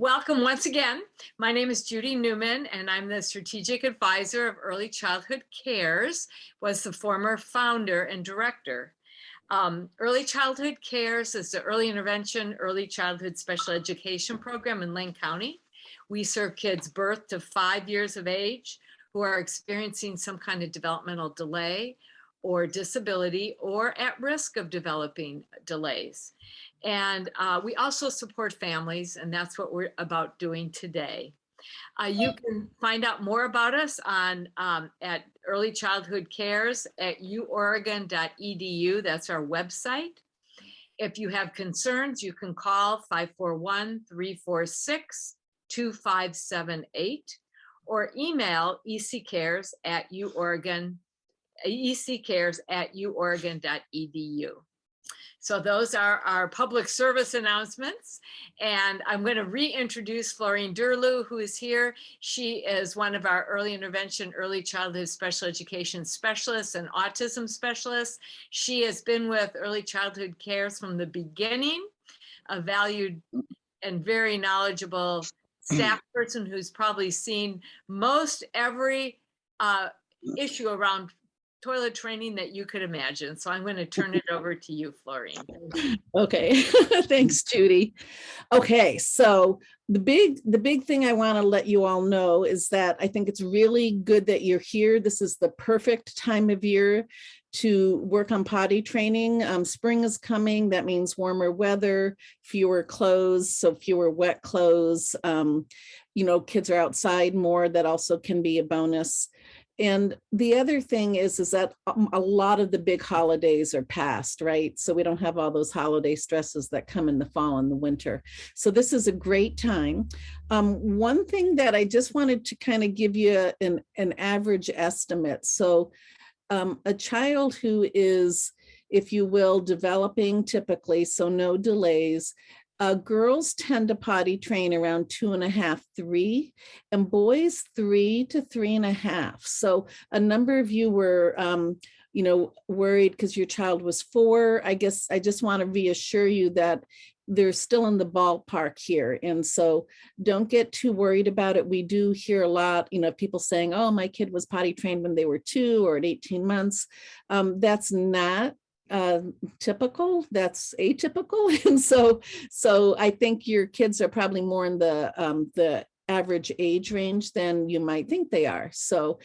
Welcome once again. My name is Judy Newman, and I'm the Strategic Advisor of Early Childhood Cares, was the former founder and director. Early Childhood Cares is the early intervention, early childhood special education program in Lane County. We serve kids birth to 5 years of age who are experiencing some kind of developmental delay or disability or at risk of developing delays. And we also support families, and that's what we're about doing today. You can find out more about us on at Early Childhood Cares at uoregon.edu. That's our website. If you have concerns, you can call 541-346-2578 or email eccares@uoregon.edu. So those are our public service announcements. And I'm going to reintroduce Florien Deurloo, who is here. She is one of our early intervention, early childhood special education specialists and autism specialists. She has been with Early Childhood Cares from the beginning, a valued and very knowledgeable staff person who's probably seen most every issue around toilet training that you could imagine. So I'm going to turn it over to you, Florien. Okay, thanks, Judy. Okay, so the big thing I want to let you all know is that I think it's really good that you're here. This is the perfect time of year to work on potty training. Spring is coming. That means warmer weather, fewer clothes, so fewer wet clothes. Kids are outside more. That also can be a bonus. And the other thing is that a lot of the big holidays are past, right? So we don't have all those holiday stresses that come in the fall and the winter. So this is a great time. One thing that I just wanted to kind of give you an average estimate. So a child who is, if you will, developing typically, so no delays, girls tend to potty train around 2.5, 3, and boys 3 to 3.5. So a number of you were, worried because your child was 4. I guess I just want to reassure you that they're still in the ballpark here. And so don't get too worried about it. We do hear a lot, people saying, oh, my kid was potty trained when they were 2 or at 18 months. That's not typical, that's atypical. And so I think your kids are probably more in the average age range than you might think they are. So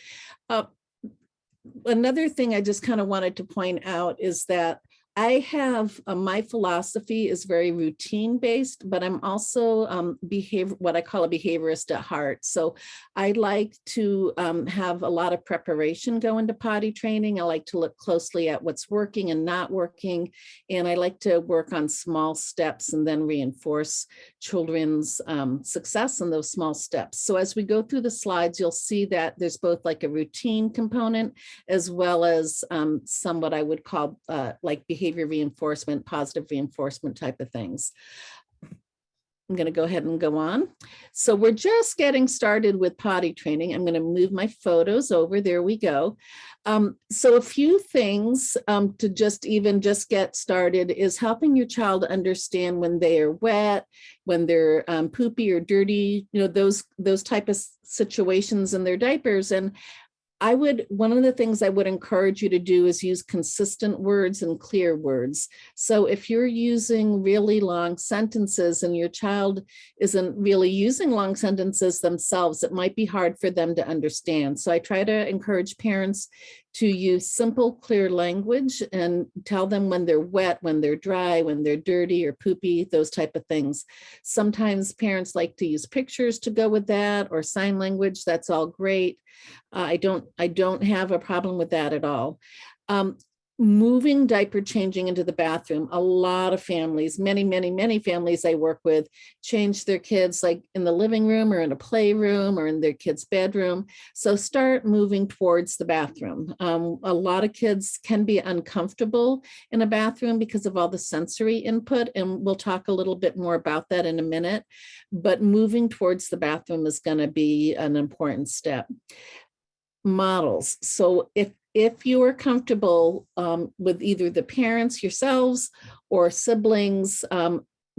another thing I just kind of wanted to point out is that I have my philosophy is very routine based, but I'm also what I call a behaviorist at heart. So I like to have a lot of preparation go into potty training. I like to look closely at what's working and not working. And I like to work on small steps and then reinforce children's success in those small steps. So as we go through the slides, you'll see that there's both like a routine component as well as some what I would call like behavior reinforcement, positive reinforcement type of things. I'm going to go ahead and go on. So we're just getting started with potty training. I'm going to move my photos over. There we go. So a few things to just get started is helping your child understand when they are wet, when they're poopy or dirty, those type of situations in their diapers. And one of the things I would encourage you to do is use consistent words and clear words. So if you're using really long sentences and your child isn't really using long sentences themselves, it might be hard for them to understand. So I try to encourage parents to use simple, clear language and tell them when they're wet, when they're dry, when they're dirty or poopy, those type of things. Sometimes parents like to use pictures to go with that or sign language. That's all great. I don't have a problem with that at all. Moving diaper changing into the bathroom. A lot of families, many families I work with change their kids like in the living room or in a playroom or in their kid's bedroom. So start moving towards the bathroom. A lot of kids can be uncomfortable in a bathroom because of all the sensory input. And we'll talk a little bit more about that in a minute, but moving towards the bathroom is going to be an important step. Models. So if you are comfortable with either the parents yourselves or siblings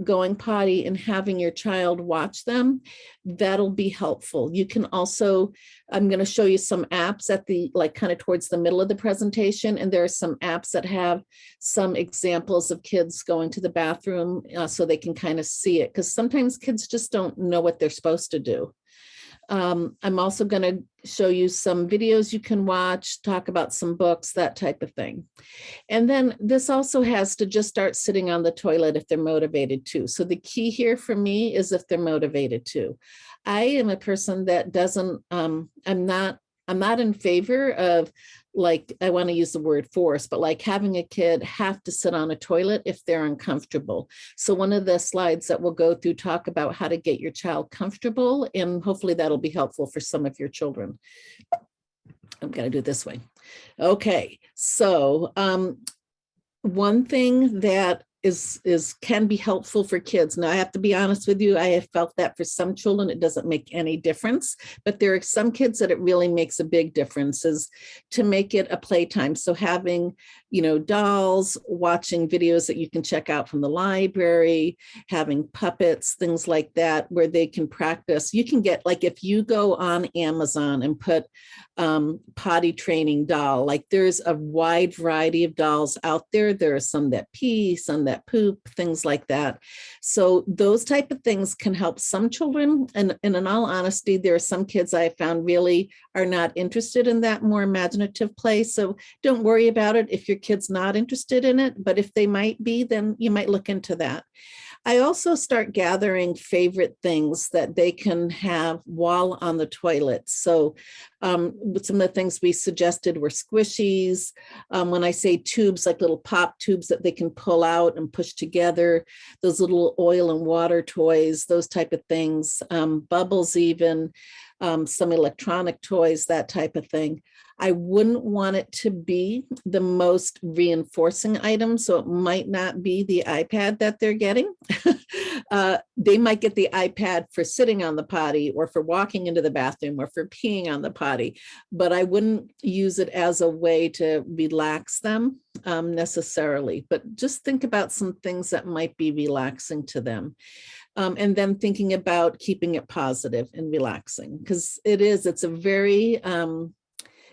going potty and having your child watch them, that'll be helpful. You can also, I'm going to show you some apps at the, like kind of towards the middle of the presentation. And there are some apps that have some examples of kids going to the bathroom so they can kind of see it. Because sometimes kids just don't know what they're supposed to do. I'm also going to show you some videos you can watch, talk about some books, that type of thing. And then this also has to just start sitting on the toilet if they're motivated to. So the key here for me is if they're motivated to. I am a person that doesn't, I'm not in favor of, like, I want to use the word force, but like having a kid have to sit on a toilet if they're uncomfortable. So one of the slides that we'll go through talk about how to get your child comfortable, and hopefully that'll be helpful for some of your children. I'm going to do it this way. Okay, so one thing that can be helpful for kids. Now, I have to be honest with you, I have felt that for some children, it doesn't make any difference, but there are some kids that it really makes a big difference, is to make it a playtime. So having, dolls, watching videos that you can check out from the library, having puppets, things like that, where they can practice. You can get, like, if you go on Amazon and put potty training doll, like there's a wide variety of dolls out there. There are some that pee, some that poop, things like that. So those type of things can help some children. And in all honesty, there are some kids I found really are not interested in that more imaginative play. So don't worry about it if your kid's not interested in it, but if they might be, then you might look into that. I also start gathering favorite things that they can have while on the toilet. So some of the things we suggested were squishies. When I say tubes, like little pop tubes that they can pull out and push together, those little oil and water toys, those type of things, bubbles even, some electronic toys, that type of thing. I wouldn't want it to be the most reinforcing item. So it might not be the iPad that they're getting. They might get the iPad for sitting on the potty or for walking into the bathroom or for peeing on the potty, but I wouldn't use it as a way to relax them necessarily. But just think about some things that might be relaxing to them. And then thinking about keeping it positive and relaxing, because it's a very,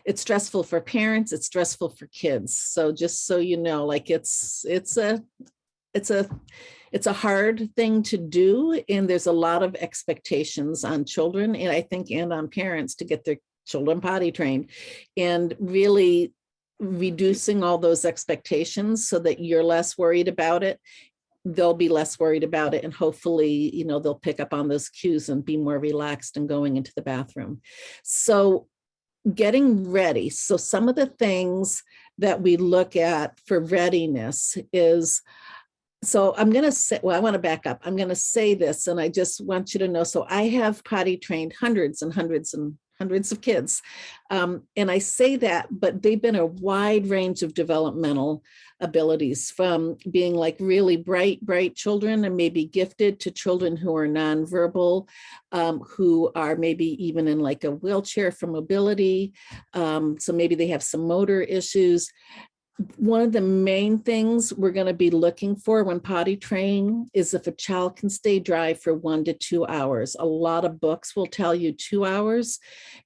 it's stressful for parents, it's stressful for kids. So just so you know, like it's a hard thing to do. And there's a lot of expectations on children, and I think, and on parents, to get their children potty trained, and really reducing all those expectations so that you're less worried about it. They'll be less worried about it, and hopefully, they'll pick up on those cues and be more relaxed and going into the bathroom. So getting ready. So some of the things that we look at for readiness is, so I'm going to say, well, I want to back up. I'm going to say this, and I just want you to know. So I have potty trained hundreds and hundreds and hundreds of kids. And I say that, but they've been a wide range of developmental abilities, from being like really bright children and maybe gifted, to children who are nonverbal, who are maybe even in like a wheelchair for mobility. So maybe they have some motor issues. One of the main things we're going to be looking for when potty training is if a child can stay dry for 1 to 2 hours. A lot of books will tell you 2 hours.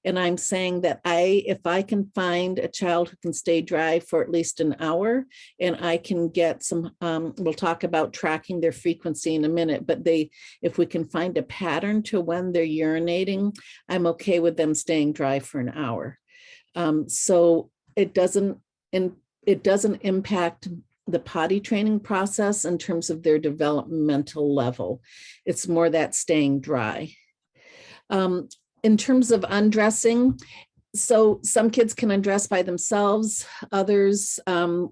And I'm saying that if I can find a child who can stay dry for at least an hour, and I can get some, we'll talk about tracking their frequency in a minute, but if we can find a pattern to when they're urinating, I'm okay with them staying dry for an hour. So it doesn't impact the potty training process in terms of their developmental level. It's more that staying dry. In terms of undressing, so some kids can undress by themselves. Others,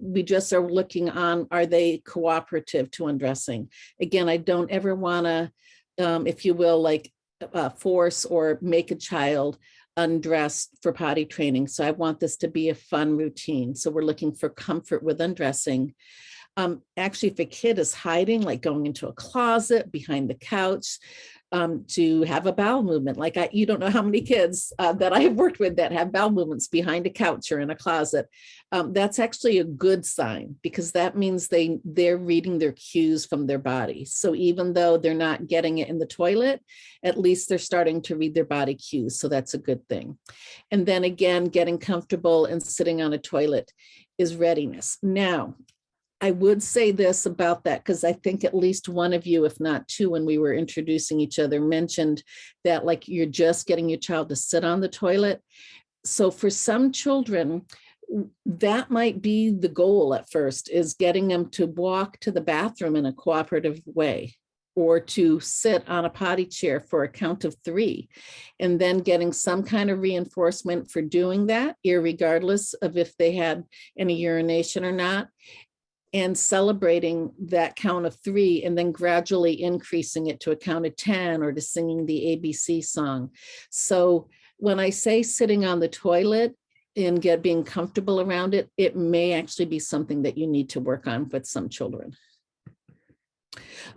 we just are looking on, are they cooperative to undressing? Again, I don't ever want to, if you will, like force or make a child undressed for potty training. So I want this to be a fun routine. So we're looking for comfort with undressing. Actually, if a kid is hiding, like going into a closet, behind the couch, to have a bowel movement. Like you don't know how many kids that I have worked with that have bowel movements behind a couch or in a closet. That's actually a good sign, because that means they're reading their cues from their body. So even though they're not getting it in the toilet, at least they're starting to read their body cues. So that's a good thing. And then again, getting comfortable and sitting on a toilet is readiness. Now, I would say this about that, because I think at least one of you, if not two, when we were introducing each other, mentioned that like you're just getting your child to sit on the toilet. So for some children, that might be the goal at first, is getting them to walk to the bathroom in a cooperative way, or to sit on a potty chair for a count of 3, and then getting some kind of reinforcement for doing that, irregardless of if they had any urination or not, and celebrating that count of 3, and then gradually increasing it to a count of 10, or to singing the ABC song. So when I say sitting on the toilet and being comfortable around it, it may actually be something that you need to work on with some children.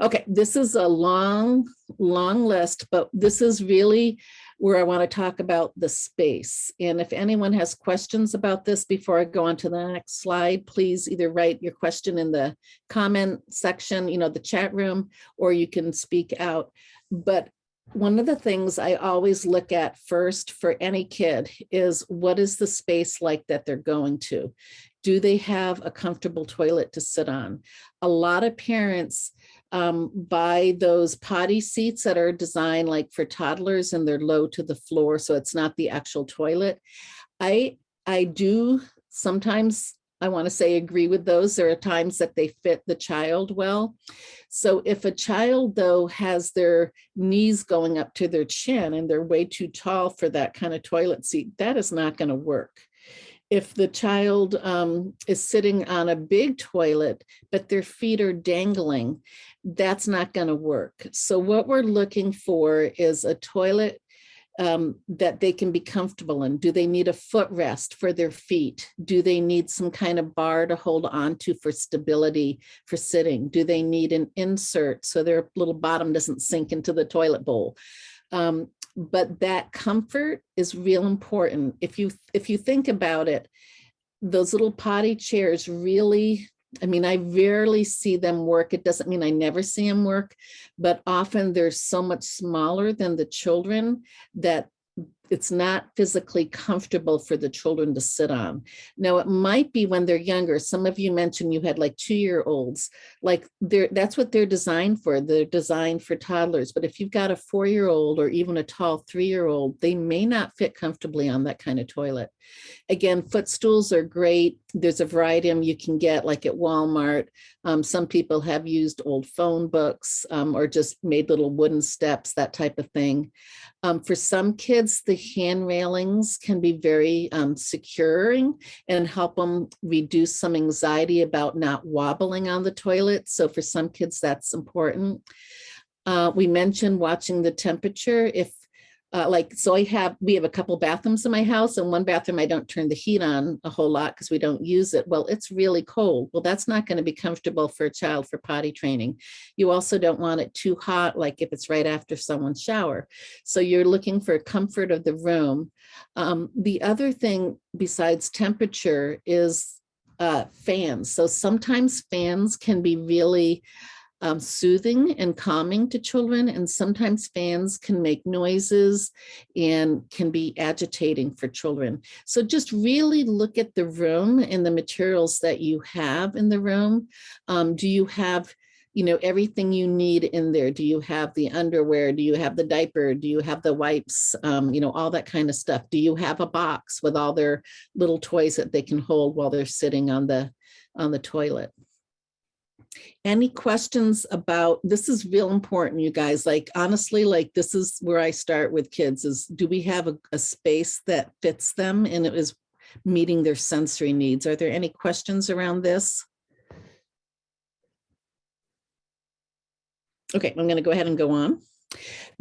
Okay, this is a long list, but this is really where I want to talk about the space. And if anyone has questions about this before I go on to the next slide, please either write your question in the comment section, the chat room, or you can speak out. But one of the things I always look at first for any kid is, what is the space like that they're going to? Do they have a comfortable toilet to sit on? A lot of parents buy those potty seats that are designed like for toddlers, and they're low to the floor, so it's not the actual toilet. I do sometimes, I want to say, agree with those. There are times that they fit the child well. So if a child, though, has their knees going up to their chin and they're way too tall for that kind of toilet seat, that is not going to work. If the child is sitting on a big toilet, but their feet are dangling, that's not going to work. So what we're looking for is a toilet that they can be comfortable in. Do they need a footrest for their feet? Do they need some kind of bar to hold on to for stability for sitting? Do they need an insert so their little bottom doesn't sink into the toilet bowl? But that comfort is real important. If you think about it, those little potty chairs really, I rarely see them work. It doesn't mean I never see them work, but often they're so much smaller than the children that it's not physically comfortable for the children to sit on. Now, it might be when they're younger. Some of you mentioned you had like 2-year-olds, like that's what they're designed for. They're designed for toddlers. But if you've got a 4-year-old or even a tall 3-year-old, they may not fit comfortably on that kind of toilet. Again, footstools are great. There's a variety of them you can get like at Walmart. Some people have used old phone books or just made little wooden steps, that type of thing. For some kids, the hand railings can be very securing and help them reduce some anxiety about not wobbling on the toilet. So for some kids, that's important. We mentioned watching the temperature. If we have a couple bathrooms in my house, and one bathroom I don't turn the heat on a whole lot because we don't use it. Well, it's really cold. Well, that's not going to be comfortable for a child for potty training. You also don't want it too hot, like if it's right after someone's shower. So you're looking for comfort of the room. The other thing besides temperature is fans. So sometimes fans can be really soothing and calming to children, and sometimes fans can make noises and can be agitating for children. So just really look at the room and the materials that you have in the room. Do you have everything you need in there? Do you have the underwear? Do you have the diaper? Do you have the wipes? All that kind of stuff. Do you have a box with all their little toys that they can hold while they're sitting on the toilet? Any questions about this? Is real important, you guys. Like, honestly, like this is where I start with kids is, do we have a space that fits them and it is meeting their sensory needs? Are there any questions around this? Okay, I'm going to go ahead and go on.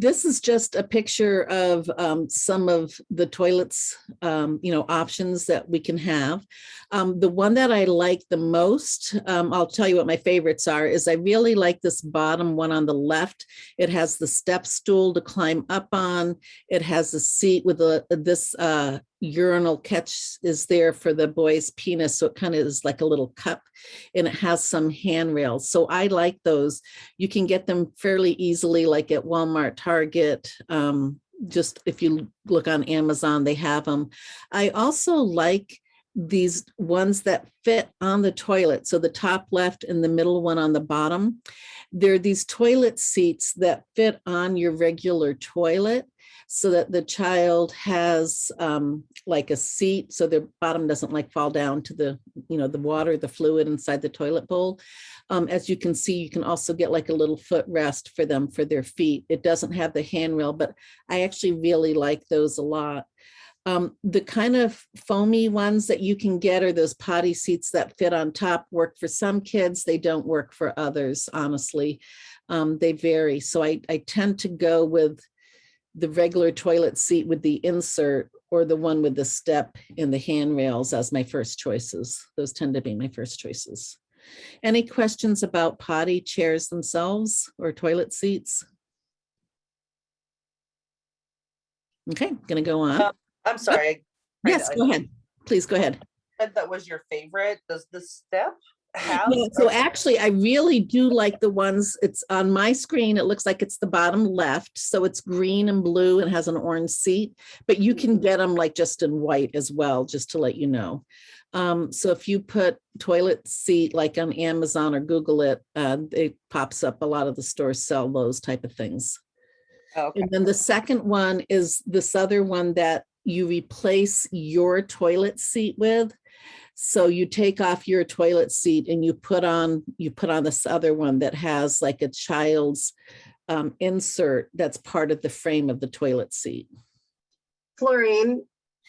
This is just a picture of some of the toilets, options that we can have. The one that I like the most, I'll tell you what my favorites are, is I really like this bottom one on the left. It has the step stool to climb up on. It has a seat with this urinal catch is there for the boy's penis. So it kind of is like a little cup, and it has some handrails. So I like those. You can get them fairly easily, like at Walmart, Target. Just if you look on Amazon, they have them. I also like these ones that fit on the toilet. So the top left and the middle one on the bottom. They're these toilet seats that fit on your regular toilet, so that the child has like a seat, so their bottom doesn't like fall down to the water, the fluid inside the toilet bowl. As you can see, you can also get like a little footrest for them for their feet. It doesn't have the handrail, but I actually really like those a lot. The kind of foamy ones that you can get are those potty seats that fit on top. Work for some kids, they don't work for others, honestly. They vary. So I tend to go with the regular toilet seat with the insert, or the one with the step and the handrails as my first choices. Those tend to be my first choices. Any questions about potty chairs themselves or toilet seats? Okay, gonna go on. I'm sorry. Yes, go ahead. Please go ahead. That was your favorite. Does the step have? Yeah, so actually, I really do like the ones, it's on my screen, it looks like it's the bottom left. So it's green and blue and has an orange seat, but you can get them like just in white as well, just to let you know. So if you put toilet seat like on Amazon or Google it pops up. A lot of the stores sell those type of things. Okay. And then the second one is this other one that you replace your toilet seat with. So you take off your toilet seat and you put on this other one that has like a child's insert that's part of the frame of the toilet seat. Florien,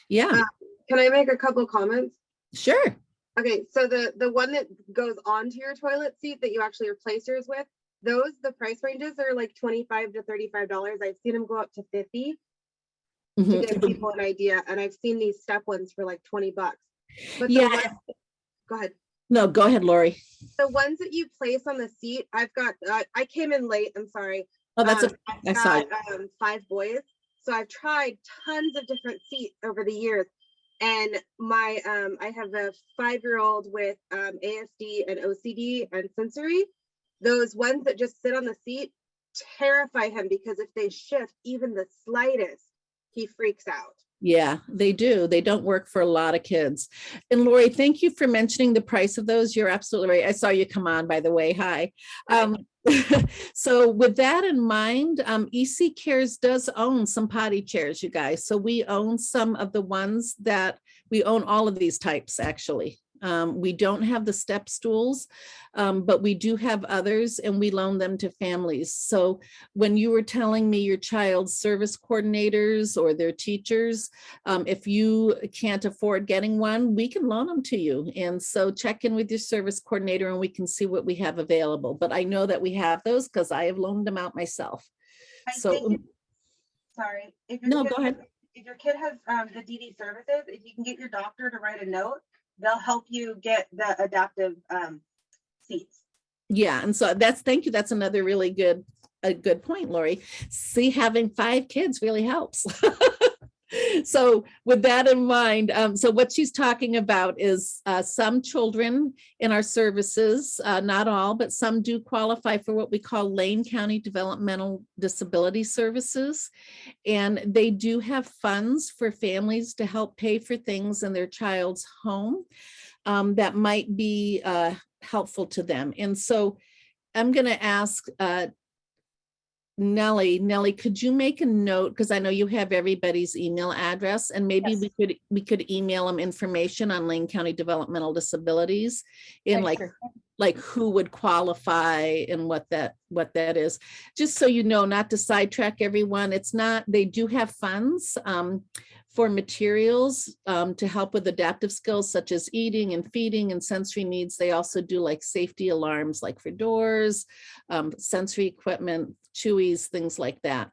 Yeah, can I make a couple comments? sure. Okay, so the one that goes onto your toilet seat that you actually replace yours with, those, the price ranges are like $25 to $35. I've seen them go up to 50 to Mhm. give people an idea, and I've seen these step ones for like $20. But Yeah. go ahead. No, go ahead, Lori. The ones that you place on the seat, I've got, I came in late, I'm sorry. Oh, that's I've I saw got 5 boys, so I've tried tons of different seats over the years. And my I have a 5-year-old with ASD and OCD and sensory. Those ones that just sit on the seat terrify him, because if they shift even the slightest, he freaks out. Yeah, they do. They don't work for a lot of kids. And Lori, thank you for mentioning the price of those. You're absolutely right. I saw you come on, by the way. Hi. So with that in mind, EC Cares does own some potty chairs, you guys. So we own some of the ones that we own, all of these types, actually. We don't have the step stools, but we do have others, and we loan them to families. So when you were telling me your child's service coordinators or their teachers, if you can't afford getting one, we can loan them to you. And so check in with your service coordinator and we can see what we have available. But I know that we have those because I have loaned them out myself. Sorry. No, go ahead. If your kid has the DD services, if you can get your doctor to write a note, they'll help you get the adaptive seats. Yeah, and so thank you. That's another really good point, Lori. See, having 5 kids really helps. So with that in mind, so what she's talking about is some children in our services, not all, but some do qualify for what we call Lane County Developmental Disability Services. And they do have funds for families to help pay for things in their child's home that might be helpful to them. And so I'm going to ask Nellie, could you make a note, because I know you have everybody's email address, and maybe Yes. we could email them information on Lane County Developmental Disabilities in like who would qualify and what that is, just so you know, not to sidetrack everyone. It's not, they do have funds for materials to help with adaptive skills such as eating and feeding and sensory needs. They also do like safety alarms, like for doors, sensory equipment, chewies, things like that.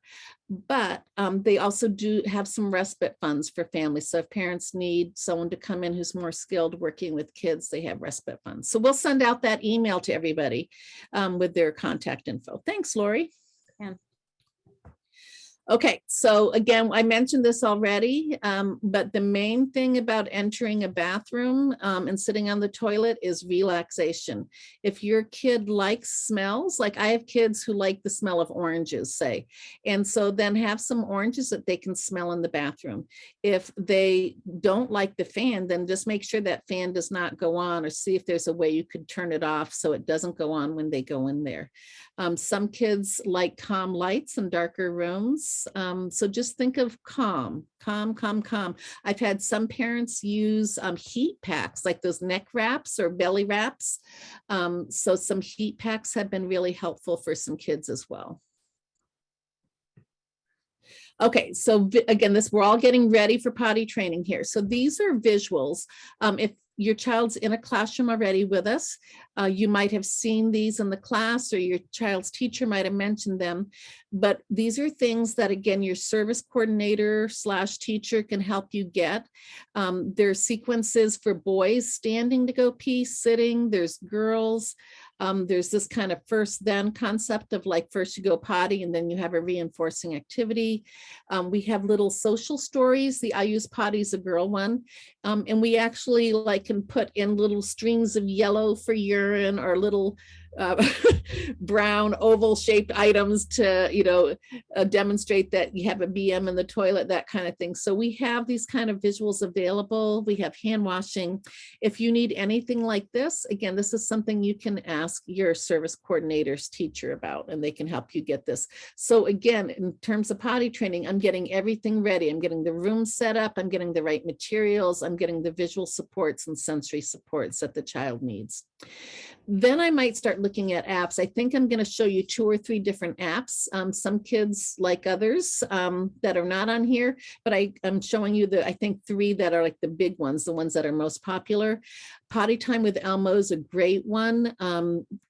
But they also do have some respite funds for families. So if parents need someone to come in who's more skilled working with kids, they have respite funds. So we'll send out that email to everybody with their contact info. Thanks, Lori. Okay, so again, I mentioned this already, but the main thing about entering a bathroom and sitting on the toilet is relaxation. If your kid likes smells, like I have kids who like the smell of oranges, say, and so then have some oranges that they can smell in the bathroom. If they don't like the fan, then just make sure that fan does not go on, or see if there's a way you could turn it off so it doesn't go on when they go in there. Some kids like calm lights and darker rooms. So just think of calm. I've had some parents use heat packs, like those neck wraps or belly wraps. So some heat packs have been really helpful for some kids as well. Okay, so again, we're all getting ready for potty training here. So these are visuals. If your child's in a classroom already with us, you might have seen these in the class, or your child's teacher might have mentioned them. But these are things that, again, your service coordinator / teacher can help you get. There's sequences for boys standing to go pee, sitting. There's girls. There's this kind of first then concept of like first you go potty and then you have a reinforcing activity. We have little social stories. The I Use Potty is a girl one. And we actually can put in little strings of yellow for urine, or little brown oval shaped items to demonstrate that you have a BM in the toilet, that kind of thing. So we have these kind of visuals available. We have hand washing. If you need anything like this, again, this is something you can ask your service coordinator's teacher about, and they can help you get this. So again, in terms of potty training, I'm getting everything ready. I'm getting the room set up. I'm getting the right materials. I'm getting the visual supports and sensory supports that the child needs. Then I might start looking at apps. I think I'm going to show you 2 or 3 different apps. Some kids like others that are not on here, but I'm showing you I think 3 that are like the big ones, the ones that are most popular. Potty Time with Elmo is a great one.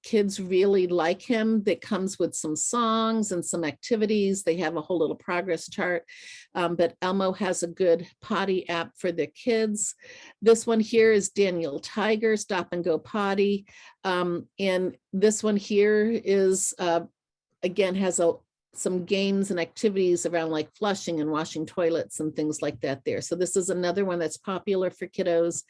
Kids really like him. That comes with some songs and some activities. They have a whole little progress chart, but Elmo has a good potty app for the kids. This one here is Daniel Tiger, Stop and Go Potty. And this one here is, again, has some games and activities around like flushing and washing toilets and things like that there. So this is another one that's popular for kiddos.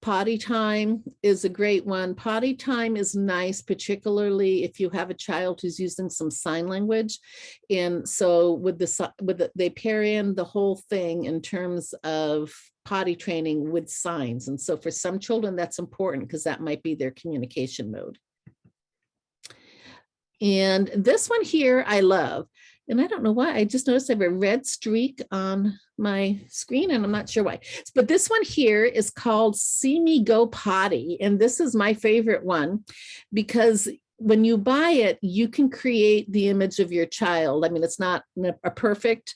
Potty Time is a great one. Potty Time is nice, particularly if you have a child who's using some sign language. And so they pair in the whole thing in terms of potty training with signs. And so for some children, that's important because that might be their communication mode. And this one here, I love. And I don't know why, I just noticed I have a red streak on my screen and I'm not sure why. But this one here is called See Me Go Potty. And this is my favorite one because when you buy it, you can create the image of your child. I mean, it's not a perfect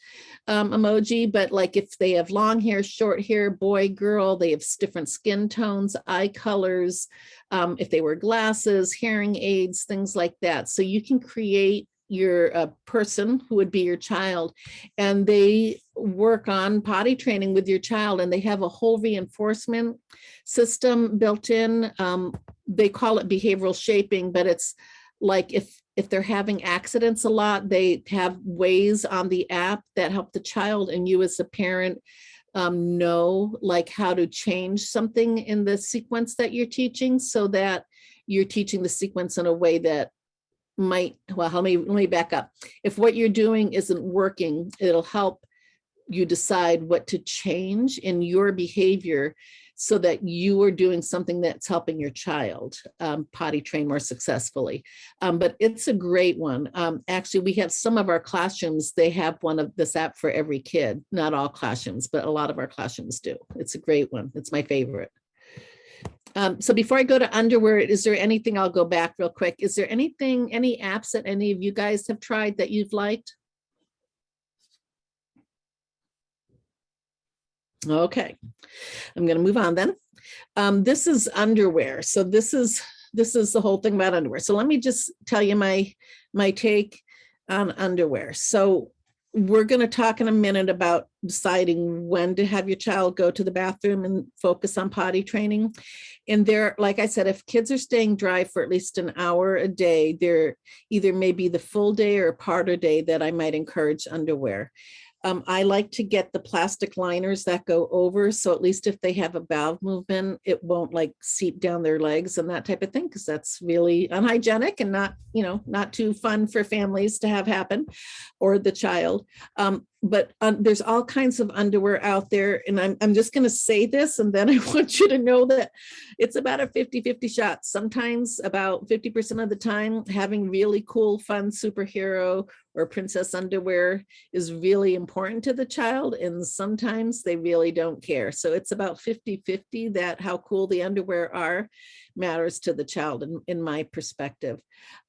emoji, but like if they have long hair, short hair, boy, girl, they have different skin tones, eye colors, if they wear glasses, hearing aids, things like that. So you can create your person who would be your child, and they work on potty training with your child, and they have a whole reinforcement system built in. They call it behavioral shaping, but it's like if they're having accidents a lot, they have ways on the app that help the child and you as a parent know like how to change something in the sequence that you're teaching, so that you're teaching the sequence in a way that might, well, let me back up. If what you're doing isn't working, it'll help you decide what to change in your behavior so that you are doing something that's helping your child potty train more successfully. But it's a great one. Actually, we have some of our classrooms, they have one of this app for every kid. Not all classrooms, but a lot of our classrooms do. It's a great one. It's my favorite. So before I go to underwear, is there anything, I'll go back real quick. Is there any apps that any of you guys have tried that you've liked? Okay, I'm going to move on then. This is underwear. So this is the whole thing about underwear. So let me just tell you my my take on underwear. So we're going to talk in a minute about deciding when to have your child go to the bathroom and focus on potty training. And there, like I said, if kids are staying dry for at least an hour a day, there either may be the full day or a part of day that I might encourage underwear. I like to get the plastic liners that go over. So at least if they have a bowel movement, it won't like seep down their legs and that type of thing, because that's really unhygienic and not, not too fun for families to have happen or the child. But there's all kinds of underwear out there. And I'm just going to say this, and then I want you to know that it's about a 50-50 shot. Sometimes about 50% of the time, having really cool, fun superhero or princess underwear is really important to the child. And sometimes they really don't care. So it's about 50-50 that how cool the underwear are matters to the child in my perspective.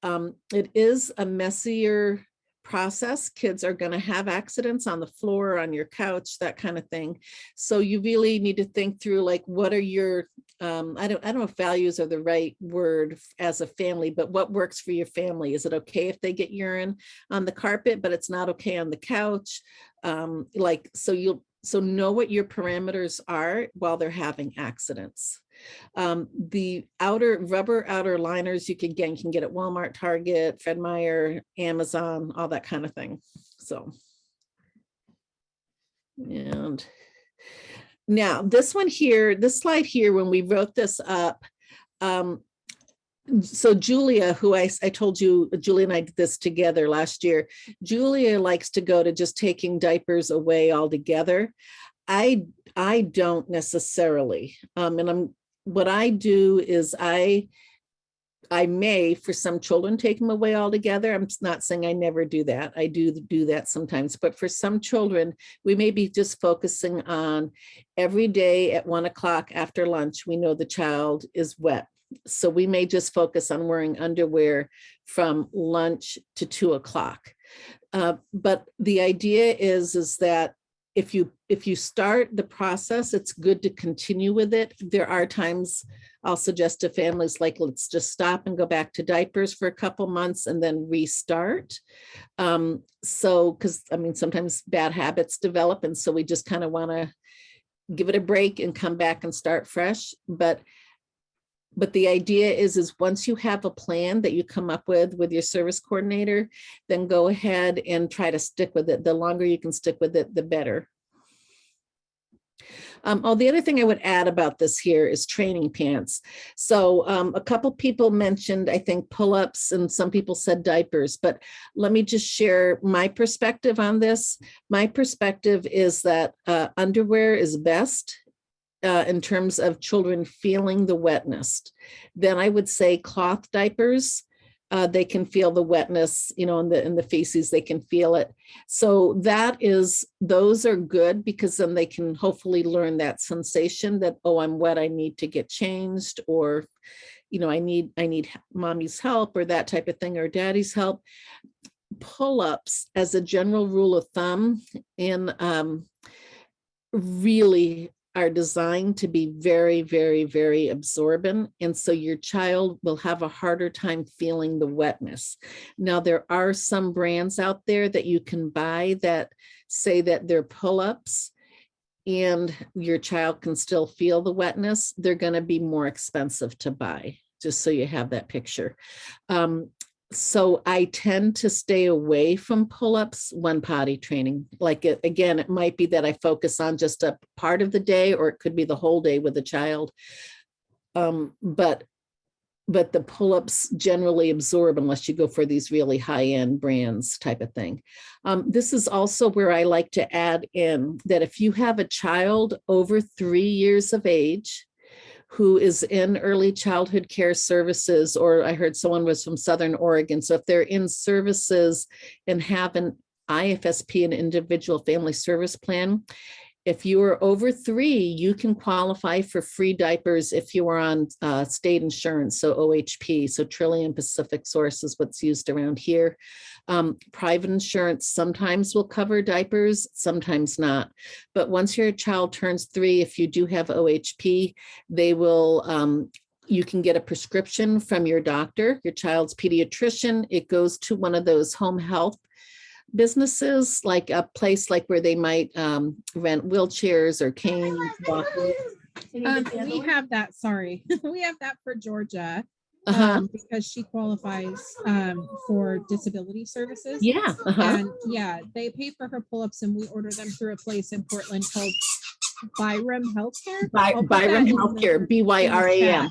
It is a messier process. Kids are going to have accidents on the floor, on your couch, that kind of thing. So you really need to think through, like, what are your, I don't know if values are the right word as a family, but what works for your family? Is it okay if they get urine on the carpet, but it's not okay on the couch? So know what your parameters are while they're having accidents. The rubber outer liners you can get at Walmart, Target, Fred Meyer, Amazon, all that kind of thing. So, and now this slide here, when we wrote this up, so Julia, who I told you, Julia and I did this together last year. Julia likes to go to just taking diapers away altogether. I don't necessarily, what I do is I may, for some children, take them away altogether. I'm not saying I never do that. I do that sometimes, but for some children, we may be just focusing on every day at 1 o'clock after lunch, we know the child is wet. So we may just focus on wearing underwear from lunch to 2 o'clock. But the idea is that if you start the process, it's good to continue with it. There are times I'll suggest to families, like, let's just stop and go back to diapers for a couple months and then restart. Because sometimes bad habits develop, and so we just kind of want to give it a break and come back and start fresh. But the idea is once you have a plan that you come up with your service coordinator, then go ahead and try to stick with it. The longer you can stick with it, the better. The other thing I would add about this here is training pants. So a couple people mentioned, I think, pull-ups, and some people said diapers, but let me just share my perspective on this. My perspective is that underwear is best in terms of children feeling the wetness. Then I would say cloth diapers, they can feel the wetness, in the feces, they can feel it. So those are good, because then they can hopefully learn that sensation that, oh, I'm wet, I need to get changed, or, I need mommy's help, or that type of thing, or daddy's help. Pull-ups, as a general rule of thumb, really are designed to be very, very, very absorbent. And so your child will have a harder time feeling the wetness. Now, there are some brands out there that you can buy that say that they're pull-ups and your child can still feel the wetness. They're going to be more expensive to buy, just so you have that picture. So I tend to stay away from pull-ups when potty training. Again, it might be that I focus on just a part of the day, or it could be the whole day with a child. But the pull-ups generally absorb unless you go for these really high-end brands type of thing. This is also where I like to add in that if you have a child over 3 years of age who is in early childhood care services, or I heard someone was from Southern Oregon. So if they're in services and have an IFSP, an individual family service plan, if you are over 3, you can qualify for free diapers if you are on state insurance, so OHP, so Trillium Pacific Source is what's used around here. Private insurance sometimes will cover diapers, sometimes not. But once your child turns 3, if you do have OHP, they will You can get a prescription from your doctor, your child's pediatrician. It goes to one of those home health businesses, like a place like where they might rent wheelchairs or canes, walkers. We have that, sorry. We have that for Georgia because she qualifies for disability services. Yeah. And yeah, they pay for her pull-ups and we order them through a place in Portland called Byram Healthcare. Byram Healthcare, BYRAM.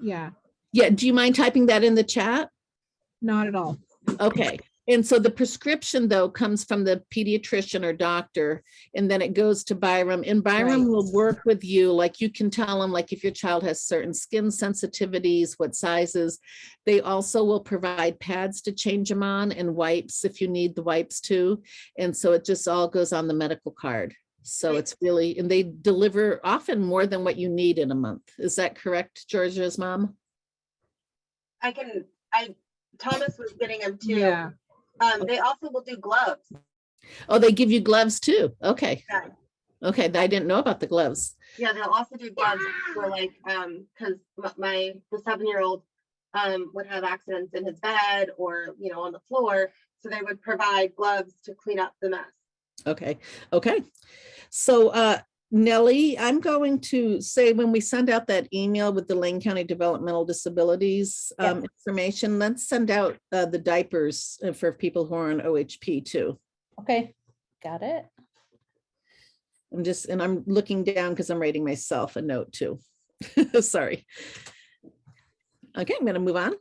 Yeah. Yeah. Do you mind typing that in the chat? Not at all. Okay. And so the prescription, though, comes from the pediatrician or doctor, and then it goes to Byram. And Byram will work with you. Like you can tell them, like if your child has certain skin sensitivities, what sizes. They also will provide pads to change them on and wipes if you need the wipes too. And so it just all goes on the medical card. So it's really, and they deliver often more than what you need in a month. Is that correct, Georgia's mom? Thomas was getting them too. Yeah. They also will do gloves. Oh, they give you gloves too. Okay. Yeah. Okay. I didn't know about the gloves. Yeah, they'll also do gloves for like, because the 7-year-old would have accidents in his bed or, on the floor. So they would provide gloves to clean up the mess. Okay. Okay. So, Nellie, I'm going to say when we send out that email with the Lane County Developmental Disabilities information, let's send out the diapers for people who are on OHP too. Okay, got it. I'm looking down because I'm writing myself a note too. Sorry. Okay, I'm going to move on.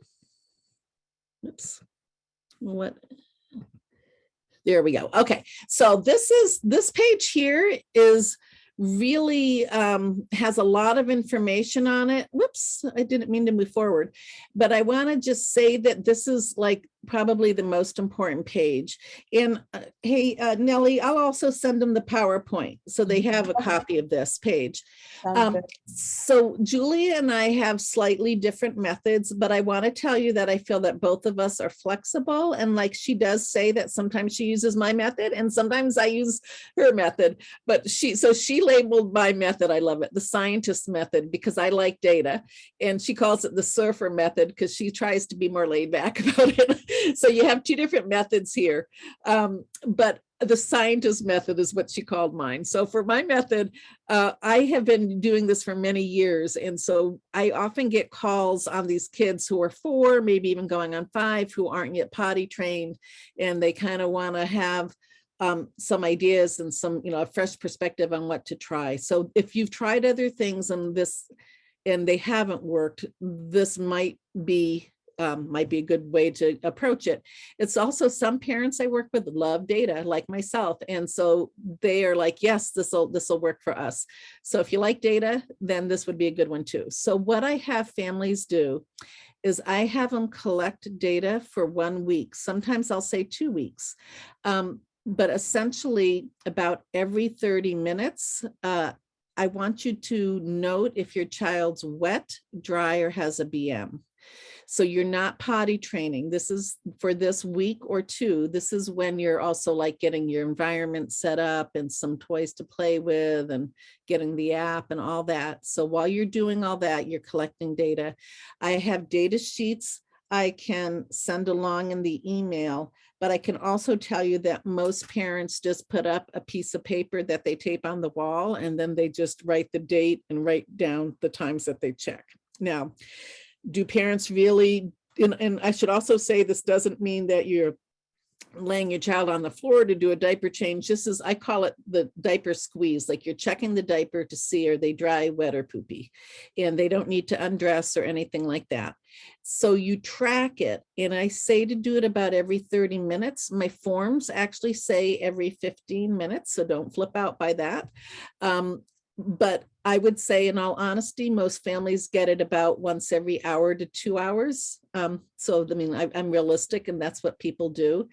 Oops. What? There we go. Okay, so this page here is really has a lot of information on it. Whoops, I didn't mean to move forward, but I want to just say that this is like probably the most important page. And hey, Nellie, I'll also send them the PowerPoint so they have a copy of this page. So Julie and I have slightly different methods, but I want to tell you that I feel that both of us are flexible. And like she does say that sometimes she uses my method and sometimes I use her method, but she labeled my method, I love it, the scientist method, because I like data. And she calls it the surfer method because she tries to be more laid back about it. So you have two different methods here. But the scientist method is what she called mine. So for my method, I have been doing this for many years. And so I often get calls on these kids who are 4, maybe even going on 5, who aren't yet potty trained. And they kind of want to have some ideas and some, a fresh perspective on what to try. So if you've tried other things and they haven't worked, this might be a good way to approach it. It's also some parents I work with love data like myself. And so they are like, yes, this will work for us. So if you like data, then this would be a good one too. So what I have families do is I have them collect data for 1 week. Sometimes I'll say 2 weeks. But essentially about every 30 minutes, I want you to note if your child's wet, dry, or has a BM. So you're not potty training. This is for this week or 2. This is when you're also like getting your environment set up and some toys to play with and getting the app and all that. So while you're doing all that, you're collecting data. I have data sheets I can send along in the email, but I can also tell you that most parents just put up a piece of paper that they tape on the wall, and then they just write the date and write down the times that they check. Now, do parents really, and I should also say this doesn't mean that you're laying your child on the floor to do a diaper change. This is, I call it the diaper squeeze, like you're checking the diaper to see are they dry, wet, or poopy, and they don't need to undress or anything like that. So you track it, and I say to do it about every 30 minutes. My forms actually say every 15 minutes, so don't flip out by that. But I would say, in all honesty, most families get it about once every hour to 2 hours. So, I mean, I'm realistic, and that's what people do.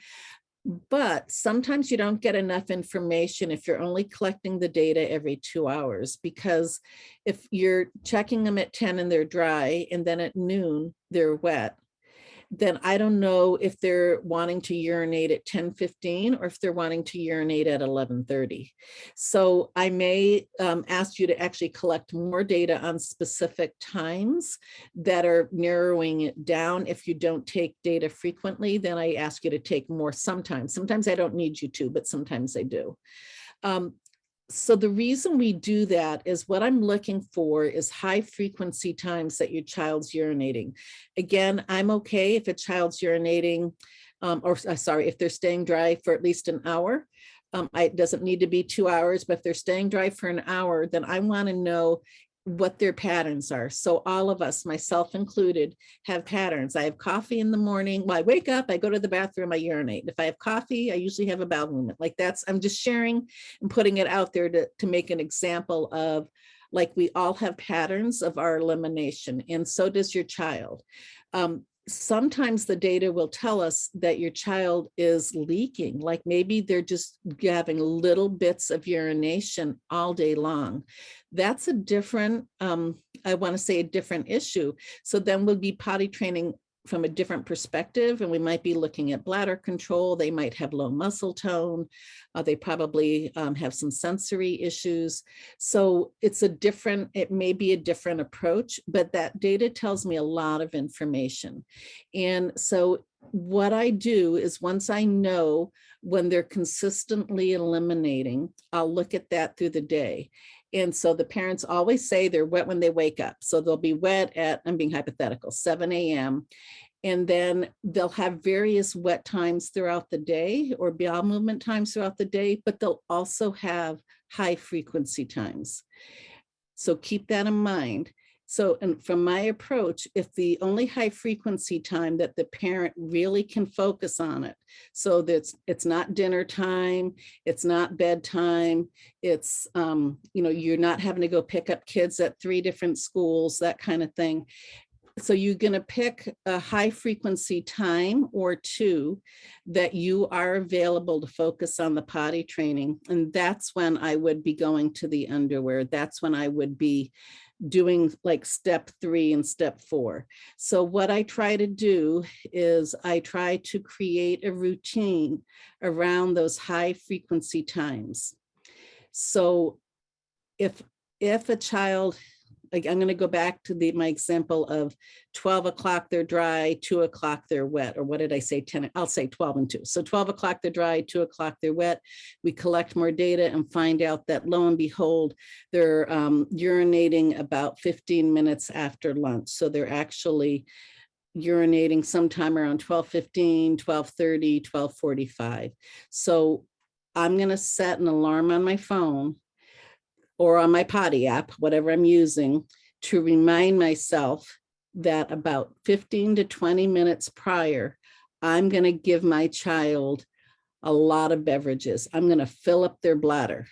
But sometimes you don't get enough information if you're only collecting the data every 2 hours, because if you're checking them at 10 and they're dry, and then at noon they're wet, then I don't know if they're wanting to urinate at 10:15 or if they're wanting to urinate at 11:30. So I may ask you to actually collect more data on specific times that are narrowing it down. If you don't take data frequently, then I ask you to take more sometimes. Sometimes I don't need you to, but sometimes I do. So the reason we do that is what I'm looking for is high frequency times that your child's urinating. Again, I'm okay if a child's urinating, if they're staying dry for at least an hour. It doesn't need to be 2 hours, but if they're staying dry for an hour, then I want to know what their patterns are. So all of us, myself included, have patterns. I have coffee in the morning. Well, I wake up, I go to the bathroom, I urinate. If I have coffee, I usually have a bowel movement. Like I'm just sharing and putting it out there to make an example of, like, we all have patterns of our elimination, and so does your child. Sometimes the data will tell us that your child is leaking, like maybe they're just having little bits of urination all day long. That's a different, I want to say a different issue. So then we'll be potty training from a different perspective, and we might be looking at bladder control. They might have low muscle tone. They probably have some sensory issues. So it may be a different approach, but that data tells me a lot of information. And so what I do is, once I know when they're consistently eliminating, I'll look at that through the day. And so the parents always say they're wet when they wake up. So they'll be wet at, I'm being hypothetical, 7 a.m. And then they'll have various wet times throughout the day or bowel movement times throughout the day, but they'll also have high frequency times. So keep that in mind. So, and from my approach, if the only high frequency time that the parent really can focus on it, so that it's not dinner time, it's not bedtime, it's, you're not having to go pick up kids at 3 different schools, that kind of thing. So you're going to pick a high frequency time or 2 that you are available to focus on the potty training. And that's when I would be going to the underwear. That's when I would be doing like step 3 and step 4. So what I try to do is I try to create a routine around those high frequency times. So if a child, like, I'm going to go back to my example of 12 o'clock they're dry, 2 o'clock they're wet, or what did I say, 10? I'll say 12 and 2. So 12 o'clock they're dry, 2 o'clock they're wet. We collect more data and find out that, lo and behold, they're urinating about 15 minutes after lunch. So they're actually urinating sometime around 12:15, 12:30, 12:45. So I'm going to set an alarm on my phone or on my Potty app, whatever I'm using, to remind myself that about 15 to 20 minutes prior, I'm going to give my child a lot of beverages. I'm going to fill up their bladder.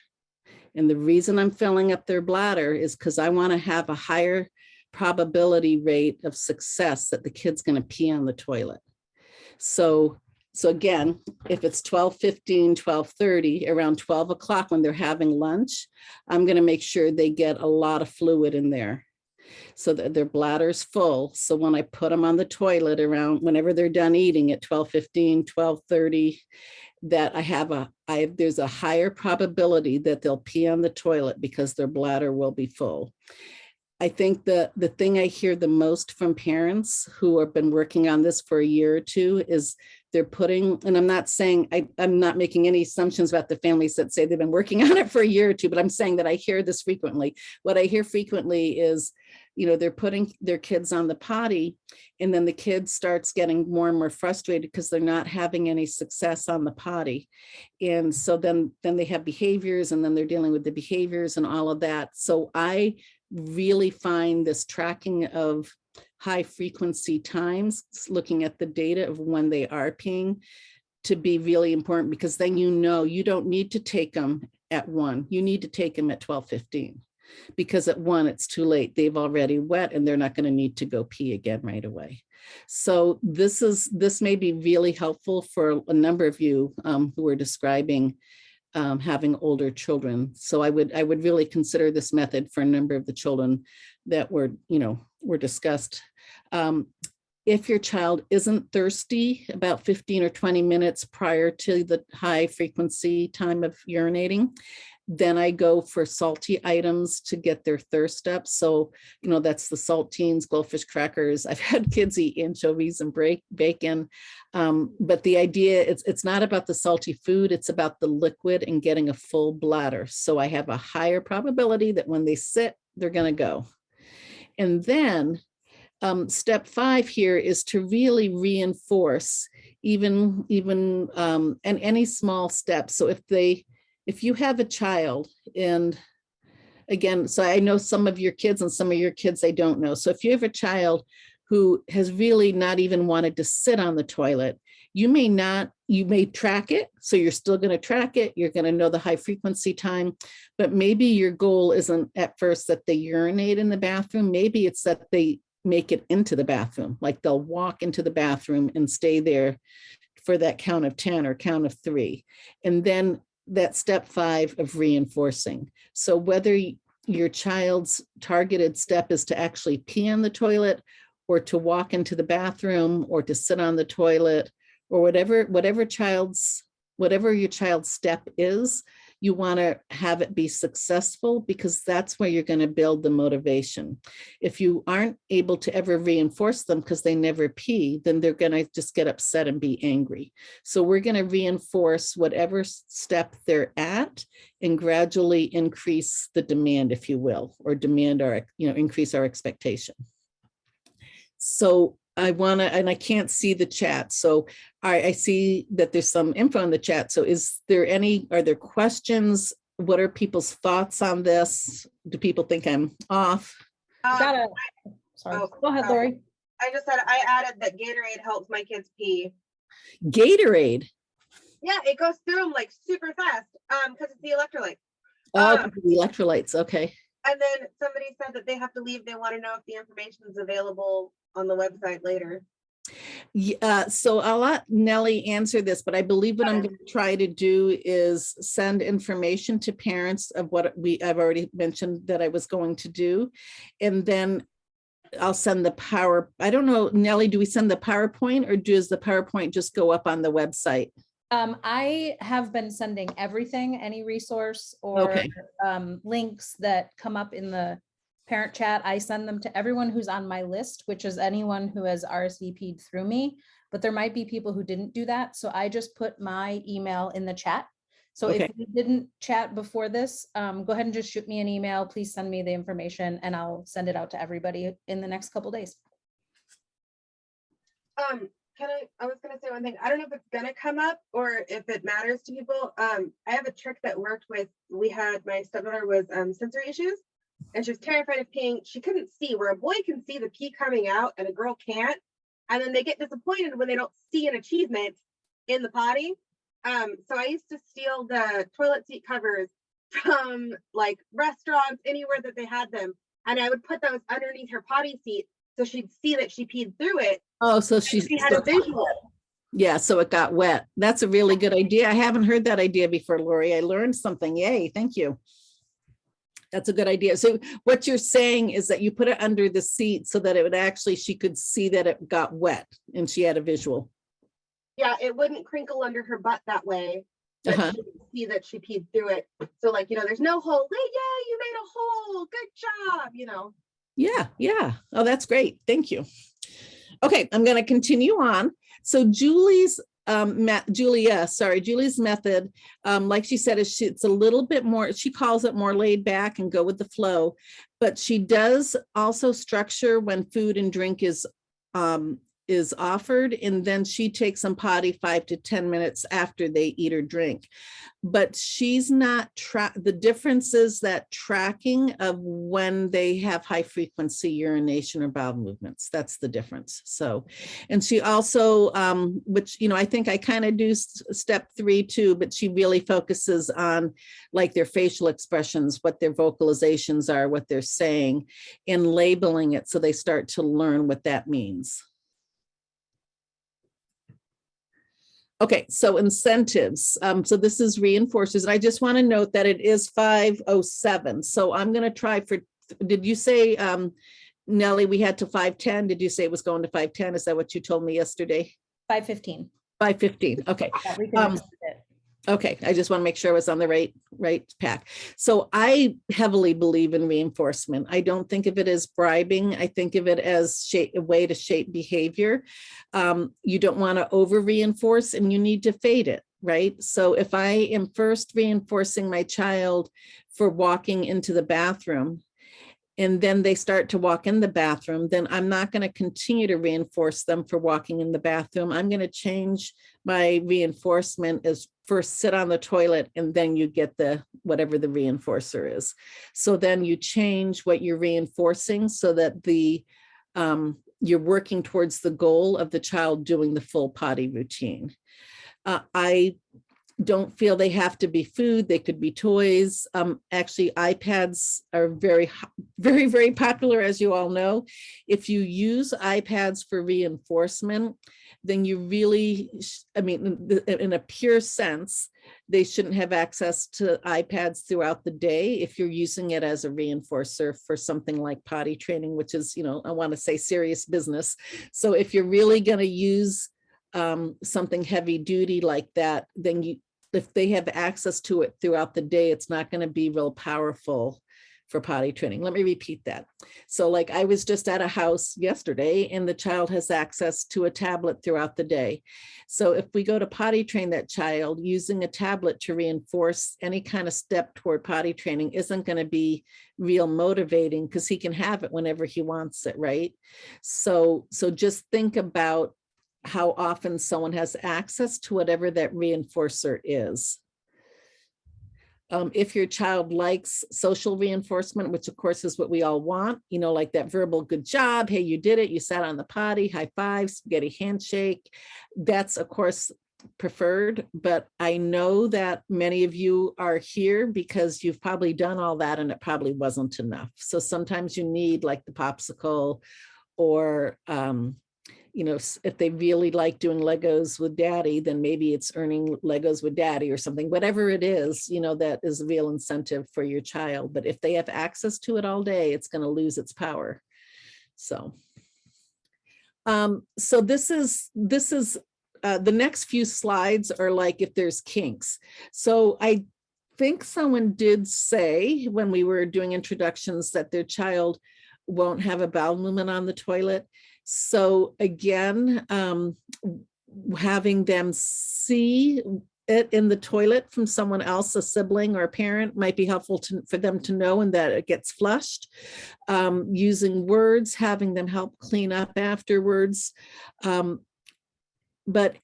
And the reason I'm filling up their bladder is because I want to have a higher probability rate of success that the kid's going to pee on the toilet. So again, if it's 12:15, 12:30, around 12 o'clock when they're having lunch, I'm going to make sure they get a lot of fluid in there so that their bladder's full. So when I put them on the toilet around whenever they're done eating at 12:15, 12:30, that there's a higher probability that they'll pee on the toilet because their bladder will be full. I think the thing I hear the most from parents who have been working on this for a year or 2 is they're putting, and I'm not saying, I'm not making any assumptions about the families that say they've been working on it for a year or 2, but I'm saying that I hear this frequently. What I hear frequently is, they're putting their kids on the potty, and then the kid starts getting more and more frustrated because they're not having any success on the potty. And so then they have behaviors, and then they're dealing with the behaviors and all of that. So I really find this tracking of high frequency times, looking at the data of when they are peeing, to be really important, because then you don't need to take them at 1. You need to take them at 12:15, because at 1 it's too late. They've already wet and they're not going to need to go pee again right away. So this may be really helpful for a number of you who are describing having older children. So I would really consider this method for a number of the children that were discussed. if your child isn't thirsty about 15 or 20 minutes prior to the high frequency time of urinating, then I go for salty items to get their thirst up. So, that's the saltines, goldfish crackers. I've had kids eat anchovies and bacon. But the idea, it's not about the salty food, it's about the liquid and getting a full bladder. So I have a higher probability that when they sit, they're going to go. And then step 5 here is to really reinforce even and any small steps. So if you have a child, and again, so I know some of your kids and some of your kids I don't know. So if you have a child who has really not even wanted to sit on the toilet, you may track it. So you're still going to track it. You're going to know the high frequency time, but maybe your goal isn't at first that they urinate in the bathroom. Maybe it's that they make it into the bathroom. Like they'll walk into the bathroom and stay there for that count of 10 or count of 3. And then that step 5 of reinforcing. So whether your child's targeted step is to actually pee on the toilet or to walk into the bathroom or to sit on the toilet or whatever your child's step is, you want to have it be successful, because that's where you're going to build the motivation. If you aren't able to ever reinforce them because they never pee, then they're going to just get upset and be angry. So we're going to reinforce whatever step they're at and gradually increase the demand, if you will, or increase our expectation. So I can't see the chat. So I see that there's some info in the chat. So are there questions? What are people's thoughts on this? Do people think I'm off? Sorry. Oh, Go ahead, Lori. I just said I added that Gatorade helps my kids pee. Gatorade? Yeah, it goes through them like super fast because it's the electrolyte. Oh, the electrolytes. Okay. And then somebody said that they have to leave. They want to know if the information is available on the website later. So I'll let Nellie answer this, but I believe what I'm going to try to do is send information to parents of what I've already mentioned that I was going to do. And then I'll send I don't know, Nellie, do we send the PowerPoint or does the PowerPoint just go up on the website? I have been sending everything, any resource or links that come up in the parent chat. I send them to everyone who's on my list, which is anyone who has RSVP'd through me, but there might be people who didn't do that. So I just put my email in the chat. So if you didn't chat before this, go ahead and just shoot me an email. Please send me the information and I'll send it out to everybody in the next couple of days. I was gonna say one thing. I don't know if it's gonna come up or if it matters to people. I have a trick that worked with, my stepdaughter was sensory issues and she was terrified of peeing. She couldn't see, where a boy can see the pee coming out and a girl can't. And then they get disappointed when they don't see an achievement in the potty. So I used to steal the toilet seat covers from like restaurants, anywhere that they had them. And I would put those underneath her potty seat so she'd see that she peed through it. Oh, so she had a visual. Yeah, so it got wet. That's a really good idea. I haven't heard that idea before, Lori. I learned something. Yay, thank you. That's a good idea. So what you're saying is that you put it under the seat so that it would actually, she could see that it got wet and she had a visual. Yeah, it wouldn't crinkle under her butt that way. But she could see that she peed through it. So like, there's no hole. Hey, yeah, you made a hole. Good job, Yeah. Oh, that's great. Thank you. Okay, I'm going to continue on. So Julie's method, like she said, it's a little bit more, she calls it more laid back and go with the flow, but she does also structure when food and drink is offered, and then she takes them potty 5 to 10 minutes after they eat or drink. But she's not the difference is that tracking of when they have high frequency urination or bowel movements. That's the difference. So, and she also, which, I think I kind of do step 3 too, but she really focuses on like their facial expressions, what their vocalizations are, what they're saying, and labeling it so they start to learn what that means. Okay, so incentives. So this is reinforcers. And I just want to note that it is 5:07. So I'm going to try did you say Nellie, we had to 5:10. Did you say it was going to 5:10? Is that what you told me yesterday? 5:15. 5:15. Okay. Yeah, we can extend it. Okay, I just want to make sure I was on the right pack. So I heavily believe in reinforcement. I don't think of it as bribing. I think of it as a way to shape behavior. You don't want to over reinforce, and you need to fade it, right? So if I am first reinforcing my child for walking into the bathroom, and then they start to walk in the bathroom, then I'm not going to continue to reinforce them for walking in the bathroom. I'm going to change my reinforcement as first sit on the toilet, and then you get the whatever the reinforcer is. So then you change what you're reinforcing so that you're working towards the goal of the child doing the full potty routine. I don't feel they have to be food. They could be toys. Actually, iPads are very, very, very popular, as you all know. If you use iPads for reinforcement, then you really, in a pure sense, they shouldn't have access to iPads throughout the day if you're using it as a reinforcer for something like potty training, which is, I want to say serious business. So if you're really going to use something heavy duty like that, then if they have access to it throughout the day, it's not going to be real powerful for potty training. Let me repeat that. So like I was just at a house yesterday and the child has access to a tablet throughout the day. So if we go to potty train that child, using a tablet to reinforce any kind of step toward potty training isn't going to be real motivating because he can have it whenever he wants it, right? So just think about how often someone has access to whatever that reinforcer is. If your child likes social reinforcement, which of course is what we all want, like that verbal good job, hey, you did it, you sat on the potty, high five, spaghetti handshake, that's of course preferred, but I know that many of you are here because you've probably done all that and it probably wasn't enough. So sometimes you need like the popsicle or if they really like doing Legos with daddy, then maybe it's earning Legos with daddy or something, whatever it is, that is a real incentive for your child. But if they have access to it all day, it's going to lose its power. So this is the next few slides are like if there's kinks. So I think someone did say when we were doing introductions that their child won't have a bowel movement on the toilet. So again, having them see it in the toilet from someone else, a sibling or a parent, might be helpful for them to know and that it gets flushed. Using words, having them help clean up afterwards. But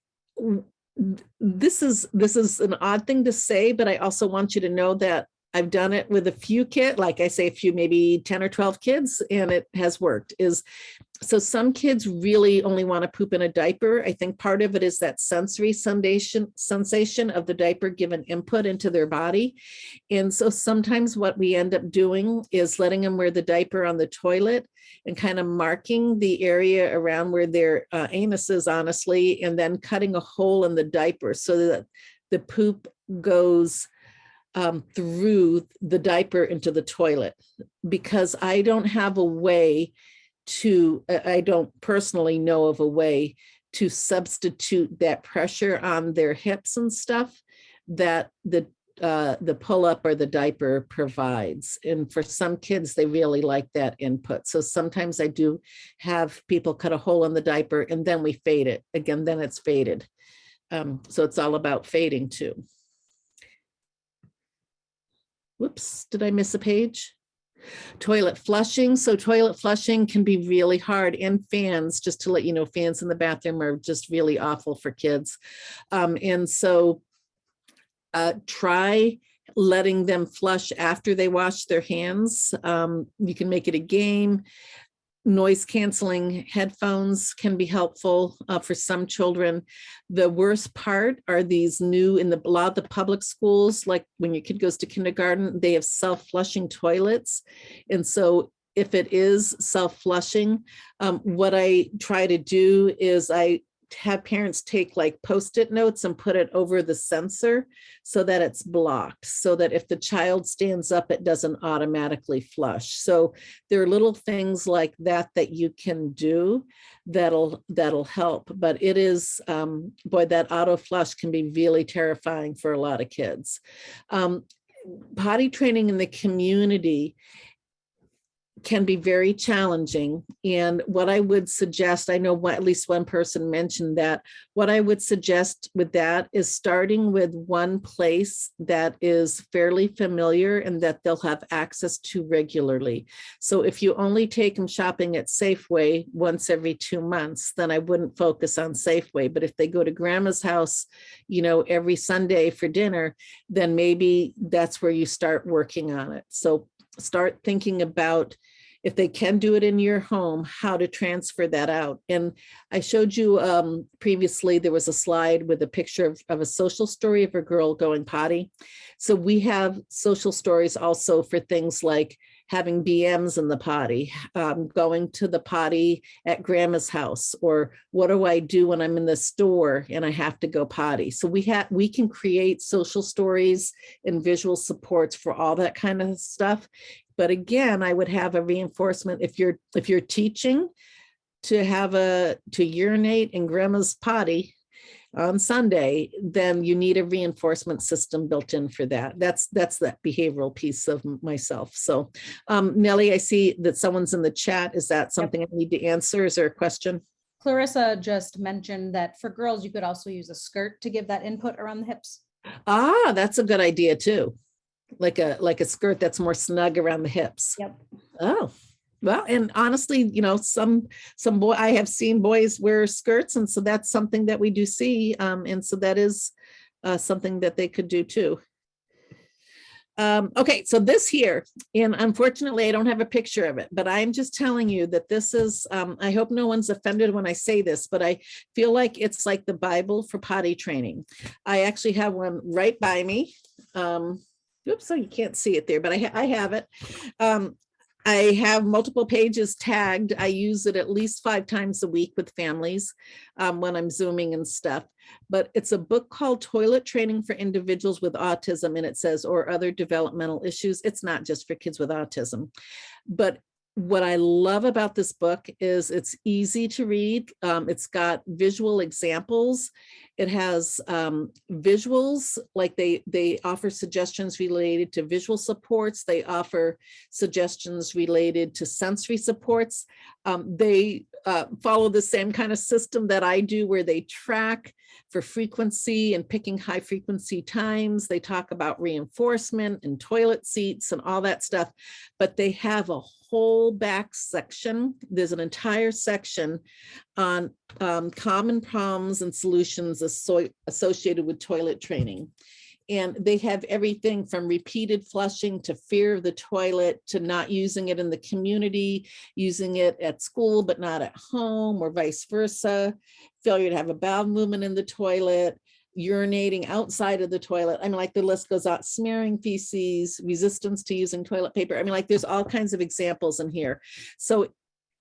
this is an odd thing to say, but I also want you to know that I've done it with a few kids, like I say, a few, maybe 10 or 12 kids, and it has worked. So some kids really only want to poop in a diaper. I think part of it is that sensory sensation of the diaper given input into their body. And so sometimes what we end up doing is letting them wear the diaper on the toilet and kind of marking the area around where their anus is, honestly, and then cutting a hole in the diaper so that the poop goes through the diaper into the toilet. Because I don't have a way I don't personally know of a way to substitute that pressure on their hips and stuff that the pull-up or the diaper provides. And for some kids, they really like that input. So sometimes I do have people cut a hole in the diaper and then we fade it. Again, then it's faded. So it's all about fading too. Whoops, did I miss a page? Toilet flushing. So toilet flushing can be really hard, and fans, just to let you know, fans in the bathroom are just really awful for kids. And so try letting them flush after they wash their hands. You can make it a game. Noise canceling headphones can be helpful for some children. The worst part are these new, in a lot of the public schools, like when your kid goes to kindergarten, they have self-flushing toilets. And so if it is self-flushing, what I try to do is I have parents take like Post-it notes and put it over the sensor so that it's blocked, so that if the child stands up, it doesn't automatically flush. So there are little things like that that you can do that'll help. But it is, boy, that auto flush can be really terrifying for a lot of kids. Potty training in the community can be very challenging. And what I would suggest, I know at least one person mentioned that, what I would suggest with that is starting with one place that is fairly familiar and that they'll have access to regularly. So if you only take them shopping at Safeway once every 2 months, then I wouldn't focus on Safeway. But if they go to grandma's house, you know, every Sunday for dinner, then maybe that's where you start working on it. So start thinking about, if they can do it in your home, how to transfer that out. And I showed you previously, there was a slide with a picture of a social story of a girl going potty. So we have social stories also for things like having BMs in the potty, going to the potty at grandma's house, or what do I do when I'm in the store and I have to go potty? So we can create social stories and visual supports for all that kind of stuff. But again, I would have a reinforcement if you're teaching to urinate in grandma's potty on Sunday, then you need a reinforcement system built in for that. That's that behavioral piece of myself. So Nellie, I see that someone's in the chat. Is that something I need to answer? Is there a question? Clarissa just mentioned that for girls, you could also use a skirt to give that input around the hips. Ah, that's a good idea too. Like a skirt that's more snug around the hips. Yep. Oh, well, and honestly, you know, some boy, I have seen boys wear skirts, and so that's something that we do see, and so that is something that they could do too. Okay, so this here, and unfortunately, I don't have a picture of it, but I'm just telling you that this is, I hope no one's offended when I say this, but I feel like it's like the Bible for potty training. I actually have one right by me. Oops, so you can't see it there, but I have it. I have multiple pages tagged. I use it at least 5 times a week with families when I'm Zooming and stuff. But it's a book called Toilet Training for Individuals with Autism, and it says, or other developmental issues. It's not just for kids with autism. But what I love about this book is it's easy to read. It's got visual examples. It has visuals, like they offer suggestions related to visual supports. They offer suggestions related to sensory supports. They follow the same kind of system that I do, where they track for frequency and picking high frequency times. They talk about reinforcement and toilet seats and all that stuff, but they have a whole back section. There's an entire section on common problems and solutions associated with toilet training. And they have everything from repeated flushing to fear of the toilet to not using it in the community, using it at school but not at home, or vice versa, failure to have a bowel movement in the toilet, urinating outside of the toilet. I mean, like the list goes out, smearing feces, resistance to using toilet paper. I mean, like there's all kinds of examples in here. So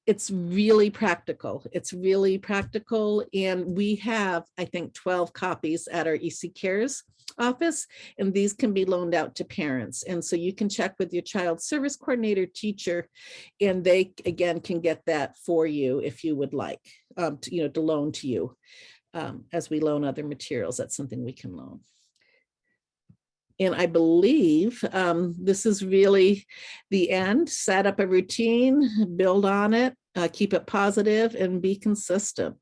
it's really practical. It's really practical. And we have, I think, 12 copies at our EC Cares office, and these can be loaned out to parents. And so you can check with your child service coordinator, teacher, and they, again, can get that for you if you would like, to loan to you. As we loan other materials, that's something we can loan. And I believe this is really the end. Set up a routine, build on it, keep it positive, and be consistent.